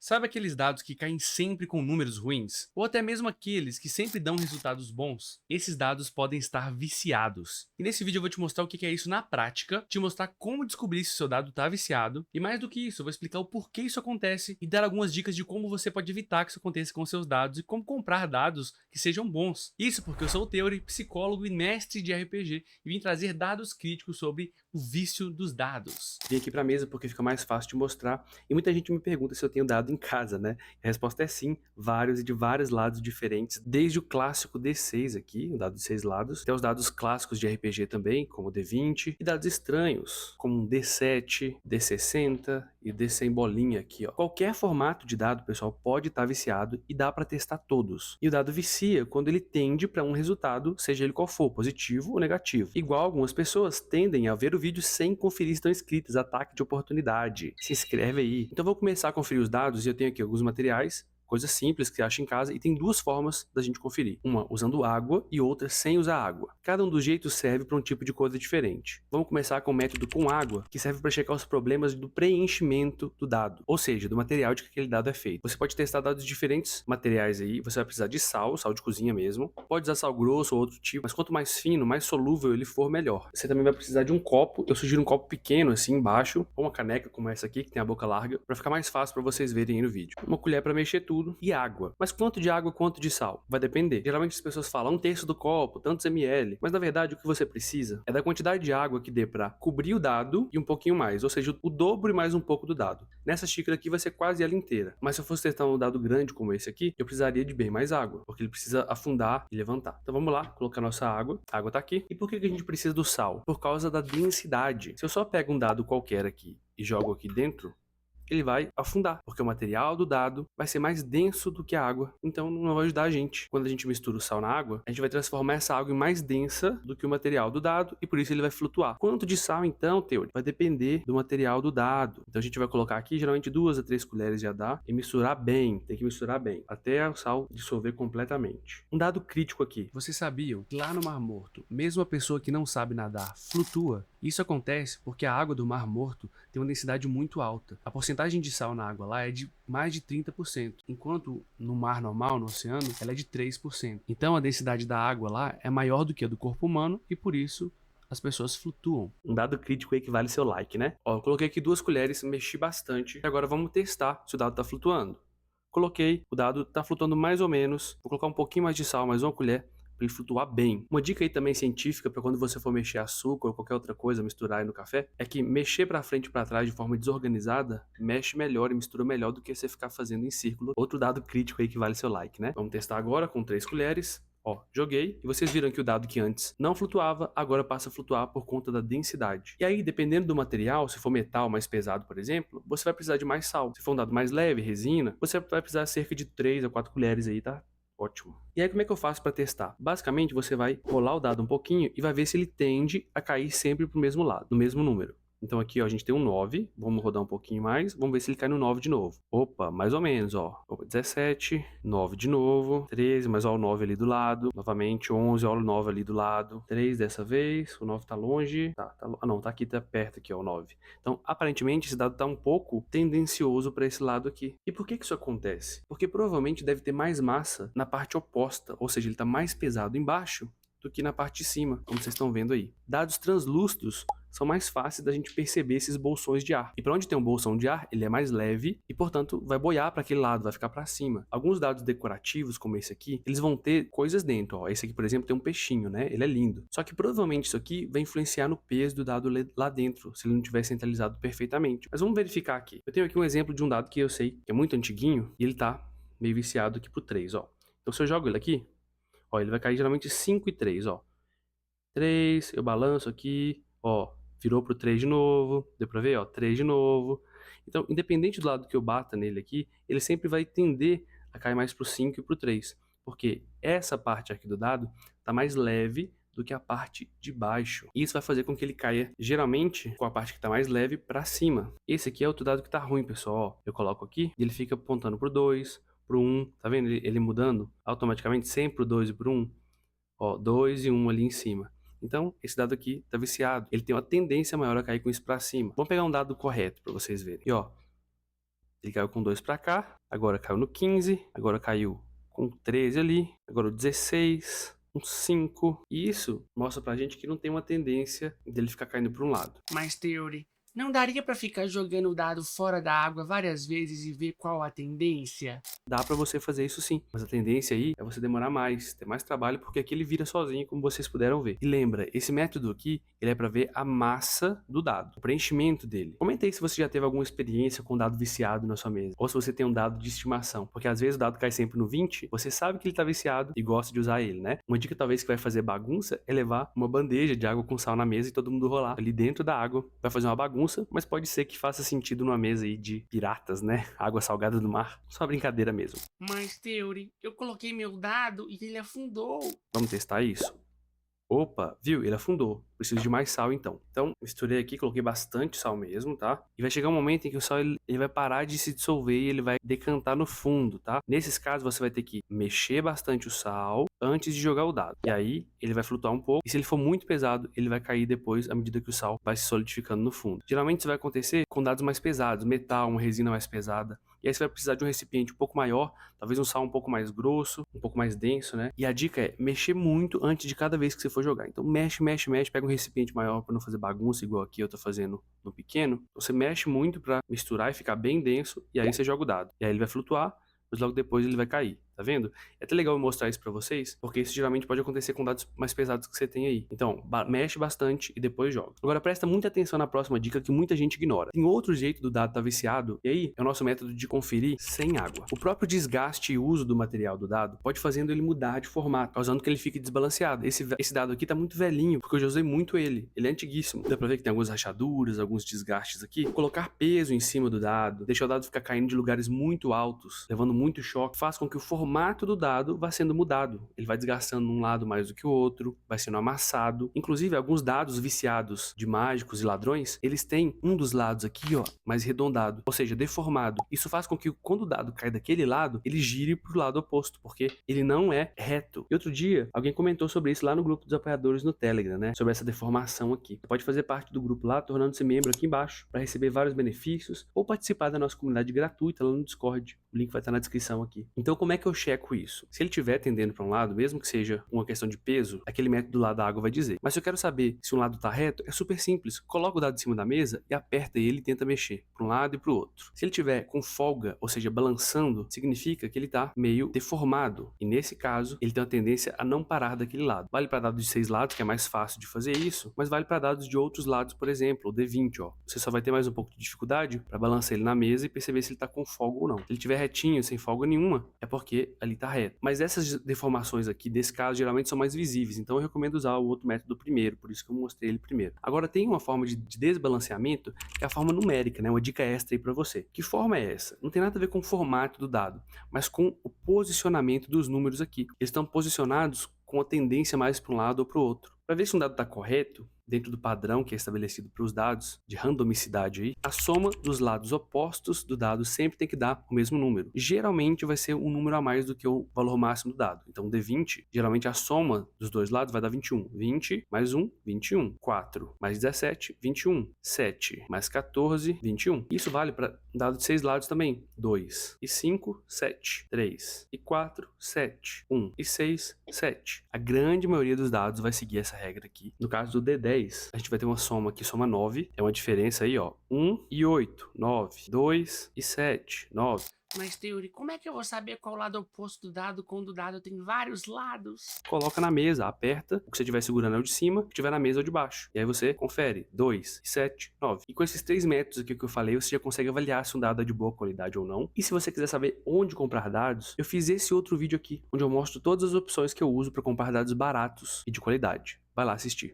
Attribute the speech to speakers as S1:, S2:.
S1: Sabe aqueles dados que caem sempre com números ruins? Ou até mesmo aqueles que sempre dão resultados bons? Esses dados podem estar viciados. E nesse vídeo eu vou te mostrar o que é isso na prática, te mostrar como descobrir se o seu dado está viciado, e mais do que isso, eu vou explicar o porquê isso acontece e dar algumas dicas de como você pode evitar que isso aconteça com seus dados e como comprar dados que sejam bons. Isso porque eu sou o Theory, psicólogo e mestre de RPG, e vim trazer dados críticos sobre o vício dos dados. Vim aqui para a mesa porque fica mais fácil de mostrar, e muita gente me pergunta se eu tenho dado em casa, né? A resposta é sim, vários e de vários lados diferentes, desde o clássico D6 aqui, o dado de 6 lados, até os dados clássicos de RPG também, como o D20, e dados estranhos, como um D7, D60 e D100 bolinha aqui, ó. Qualquer formato de dado, pessoal, pode estar viciado e dá para testar todos. E o dado vicia quando ele tende para um resultado, seja ele qual for, positivo ou negativo. Igual algumas pessoas tendem a ver o vídeo sem conferir se estão inscritos, ataque de oportunidade. Se inscreve aí. Então vou começar a conferir os dados e eu tenho aqui alguns materiais, coisas simples que você acha em casa, e tem duas formas da gente conferir. Uma usando água e outra sem usar água. Cada um dos jeitos serve para um tipo de coisa diferente. Vamos começar com o método com água, que serve para checar os problemas do preenchimento do dado, ou seja, do material de que aquele dado é feito. Você pode testar dados de diferentes materiais aí, você vai precisar de sal, sal de cozinha mesmo. Pode usar sal grosso ou outro tipo, mas quanto mais fino, mais solúvel ele for, melhor. Você também vai precisar de um copo, eu sugiro um copo pequeno assim embaixo, ou uma caneca como essa aqui, que tem a boca larga, para ficar mais fácil para vocês verem aí no vídeo. Uma colher para mexer tudo e água. Mas quanto de água, quanto de sal? Vai depender. Geralmente as pessoas falam 1/3 do copo, tantos ml, mas na verdade o que você precisa é da quantidade de água que dê para cobrir o dado e um pouquinho mais, ou seja, o dobro e mais um pouco do dado. Nessa xícara aqui vai ser quase ela inteira, mas se eu fosse testar um dado grande como esse aqui, eu precisaria de bem mais água, porque ele precisa afundar e levantar. Então vamos lá, colocar nossa água. A água tá aqui. E por que a gente precisa do sal? Por causa da densidade. Se eu só pego um dado qualquer aqui e jogo aqui dentro, ele vai afundar, porque o material do dado vai ser mais denso do que a água, então não vai ajudar a gente. Quando a gente mistura o sal na água, a gente vai transformar essa água em mais densa do que o material do dado, e por isso ele vai flutuar. Quanto de sal, então, Teori? Vai depender do material do dado. Então a gente vai colocar aqui, geralmente 2 a 3 colheres já dá, e misturar bem, tem que misturar bem, até o sal dissolver completamente. Um dado crítico aqui. Vocês sabiam que lá no Mar Morto, mesmo a pessoa que não sabe nadar flutua? Isso acontece porque a água do Mar Morto tem uma densidade muito alta. A porcentagem de sal na água lá é de mais de 30%, enquanto no mar normal, no oceano, ela é de 3%. Então a densidade da água lá é maior do que a do corpo humano e por isso as pessoas flutuam. Um dado crítico aí que vale seu like, né? Ó, eu coloquei aqui 2 colheres, mexi bastante, e agora vamos testar se o dado tá flutuando. Coloquei, o dado tá flutuando mais ou menos, vou colocar um pouquinho mais de sal, mais uma colher, para ele flutuar bem. Uma dica aí também científica para quando você for mexer açúcar ou qualquer outra coisa, misturar aí no café, é que mexer para frente e para trás de forma desorganizada mexe melhor e mistura melhor do que você ficar fazendo em círculo. Outro dado crítico aí que vale seu like, né? Vamos testar agora com 3 colheres. Ó, joguei, e vocês viram que o dado que antes não flutuava, agora passa a flutuar por conta da densidade. E aí, dependendo do material, se for metal mais pesado, por exemplo, você vai precisar de mais sal. Se for um dado mais leve, resina, você vai precisar cerca de 3 a 4 colheres aí, tá? Ótimo. E aí como é que eu faço para testar? Basicamente você vai rolar o dado um pouquinho e vai ver se ele tende a cair sempre pro mesmo lado, no mesmo número. Então aqui ó, a gente tem um 9, vamos rodar um pouquinho mais, vamos ver se ele cai no 9 de novo. Opa, mais ou menos, ó. Opa, 17, 9 de novo, 13, mas ó o 9 ali do lado, novamente 11, ó o 9 ali do lado, 3 dessa vez, o 9 tá longe, ah não, tá aqui, tá perto aqui ó, o 9. Então aparentemente esse dado tá um pouco tendencioso para esse lado aqui. E por que isso acontece? Porque provavelmente deve ter mais massa na parte oposta, ou seja, ele tá mais pesado embaixo do que na parte de cima, como vocês estão vendo aí. Dados translúcidos são mais fáceis da gente perceber esses bolsões de ar. E para onde tem um bolsão de ar, ele é mais leve e, portanto, vai boiar para aquele lado, vai ficar para cima. Alguns dados decorativos, como esse aqui, eles vão ter coisas dentro. Ó. Esse aqui, por exemplo, tem um peixinho, né? Ele é lindo. Só que provavelmente isso aqui vai influenciar no peso do dado lá dentro, se ele não tiver centralizado perfeitamente. Mas vamos verificar aqui. Eu tenho aqui um exemplo de um dado que eu sei que é muito antiguinho e ele tá meio viciado aqui pro 3, ó. Então se eu jogo ele aqui, ó, ele vai cair geralmente 5 e 3, ó. 3, eu balanço aqui, ó, virou pro 3 de novo, deu pra ver, ó, 3 de novo. Então, independente do lado que eu bata nele aqui, ele sempre vai tender a cair mais pro 5 e pro 3, porque essa parte aqui do dado tá mais leve do que a parte de baixo. Isso vai fazer com que ele caia, geralmente, com a parte que tá mais leve pra cima. Esse aqui é outro dado que tá ruim, pessoal, ó. Eu coloco aqui e ele fica apontando pro 2, pro 1, tá vendo? Ele mudando automaticamente sempre pro 2 e pro 1. Ó, 2 e 1 ali em cima. Então, esse dado aqui tá viciado. Ele tem uma tendência maior a cair com isso pra cima. Vamos pegar um dado correto pra vocês verem. E ó, Ele caiu com 2 pra cá, agora caiu no 15, agora caiu com 13 ali, agora o 16, um 5. E isso mostra pra gente que não tem uma tendência dele ficar caindo pra um lado.
S2: Mas, Theory, não daria pra ficar jogando o dado fora da água várias vezes e ver qual a tendência?
S1: Dá pra você fazer isso sim, mas a tendência aí é você demorar mais, ter mais trabalho, porque aqui ele vira sozinho, como vocês puderam ver. E lembra, esse método aqui, ele é pra ver a massa do dado, o preenchimento dele. Comenta aí se você já teve alguma experiência com dado viciado na sua mesa, ou se você tem um dado de estimação, porque às vezes o dado cai sempre no 20, você sabe que ele tá viciado e gosta de usar ele, né? Uma dica talvez que vai fazer bagunça é levar uma bandeja de água com sal na mesa e todo mundo rolar ali dentro da água. Vai fazer uma bagunça, mas pode ser que faça sentido numa mesa aí de piratas, né? Água salgada do mar. Só brincadeira mesmo.
S2: Mas, Theory, eu coloquei meu dado e ele afundou.
S1: Vamos testar isso? Opa, viu? Ele afundou. Preciso de mais sal então. Então, misturei aqui, coloquei bastante sal mesmo, tá? E vai chegar um momento em que o sal ele vai parar de se dissolver e ele vai decantar no fundo, tá? Nesses casos, você vai ter que mexer bastante o sal antes de jogar o dado. E aí, ele vai flutuar um pouco. E se ele for muito pesado, ele vai cair depois à medida que o sal vai se solidificando no fundo. Geralmente, isso vai acontecer com dados mais pesados, metal, uma resina mais pesada. E aí você vai precisar de um recipiente um pouco maior, talvez um sal um pouco mais grosso, um pouco mais denso, né? E a dica é mexer muito antes de cada vez que você for jogar. Então mexe, mexe, mexe, pega um recipiente maior para não fazer bagunça, igual aqui eu tô fazendo no pequeno. Você mexe muito para misturar e ficar bem denso, e aí você joga o dado. E aí ele vai flutuar, mas logo depois ele vai cair, tá vendo? É até legal eu mostrar isso pra vocês, porque isso geralmente pode acontecer com dados mais pesados que você tem aí. Então, mexe bastante e depois joga. Agora presta muita atenção na próxima dica que muita gente ignora. Tem outro jeito do dado estar viciado, e aí é o nosso método de conferir sem água. O próprio desgaste e uso do material do dado pode fazendo ele mudar de formato, causando que ele fique desbalanceado. Esse dado aqui tá muito velhinho, porque eu já usei muito ele. Ele é antiguíssimo. Dá pra ver que tem algumas rachaduras, alguns desgastes aqui. Colocar peso em cima do dado, deixar o dado ficar caindo de lugares muito altos, levando muito choque, faz com que o formato do dado vá sendo mudado. Ele vai desgastando um lado mais do que o outro, vai sendo amassado. Inclusive, alguns dados viciados de mágicos e ladrões, eles têm um dos lados aqui, ó, mais arredondado, ou seja, deformado. Isso faz com que quando o dado cai daquele lado, ele gire pro lado oposto, porque ele não é reto. E outro dia, alguém comentou sobre isso lá no grupo dos apoiadores no Telegram, né? Sobre essa deformação aqui. Você pode fazer parte do grupo lá, tornando-se membro aqui embaixo, para receber vários benefícios, ou participar da nossa comunidade gratuita lá no Discord. O link vai estar na descrição aqui. Então, como é que eu checo isso? Se ele estiver tendendo para um lado, mesmo que seja uma questão de peso, aquele método do lado da água vai dizer. Mas se eu quero saber se um lado está reto, é super simples. Coloca o dado em cima da mesa e aperta ele e tenta mexer para um lado e para o outro. Se ele estiver com folga, ou seja, balançando, significa que ele está meio deformado. E nesse caso, ele tem uma tendência a não parar daquele lado. Vale para dados de 6 lados, que é mais fácil de fazer isso, mas vale para dados de outros lados, por exemplo, o D20, ó. Você só vai ter mais um pouco de dificuldade para balançar ele na mesa e perceber se ele está com folga ou não. Se ele estiver retinho, sem folga nenhuma, é porque ali está reto. Mas essas deformações aqui, desse caso, geralmente são mais visíveis, então eu recomendo usar o outro método primeiro, por isso que eu mostrei ele primeiro. Agora tem uma forma de desbalanceamento, que é a forma numérica, né? Uma dica extra aí para você. Que forma é essa? Não tem nada a ver com o formato do dado, mas com o posicionamento dos números aqui. Eles estão posicionados com a tendência mais para um lado ou para o outro. Para ver se um dado está correto, dentro do padrão que é estabelecido para os dados de randomicidade aí, a soma dos lados opostos do dado sempre tem que dar o mesmo número. Geralmente vai ser um número a mais do que o valor máximo do dado. Então, D20, geralmente a soma dos dois lados vai dar 21. 20 mais 1, 21. 4 mais 17, 21. 7 mais 14, 21. Isso vale para dado de 6 lados também. 2 e 5, 7. 3 e 4, 7. 1 e 6, 7. A grande maioria dos dados vai seguir essa regra aqui. No caso do D10, a gente vai ter uma soma aqui, soma 9. É uma diferença aí, ó. 1 e 8, 9. 2 e 7, 9.
S2: Mas, Theory, como é que eu vou saber qual o lado oposto do dado quando o dado tem vários lados?
S1: Coloca na mesa, aperta, o que você estiver segurando é o de cima, o que estiver na mesa é o de baixo. E aí você confere, 2, 7, 9. E com esses 3 métodos aqui que eu falei, você já consegue avaliar se um dado é de boa qualidade ou não. E se você quiser saber onde comprar dados, eu fiz esse outro vídeo aqui, onde eu mostro todas as opções que eu uso para comprar dados baratos e de qualidade. Vai lá assistir.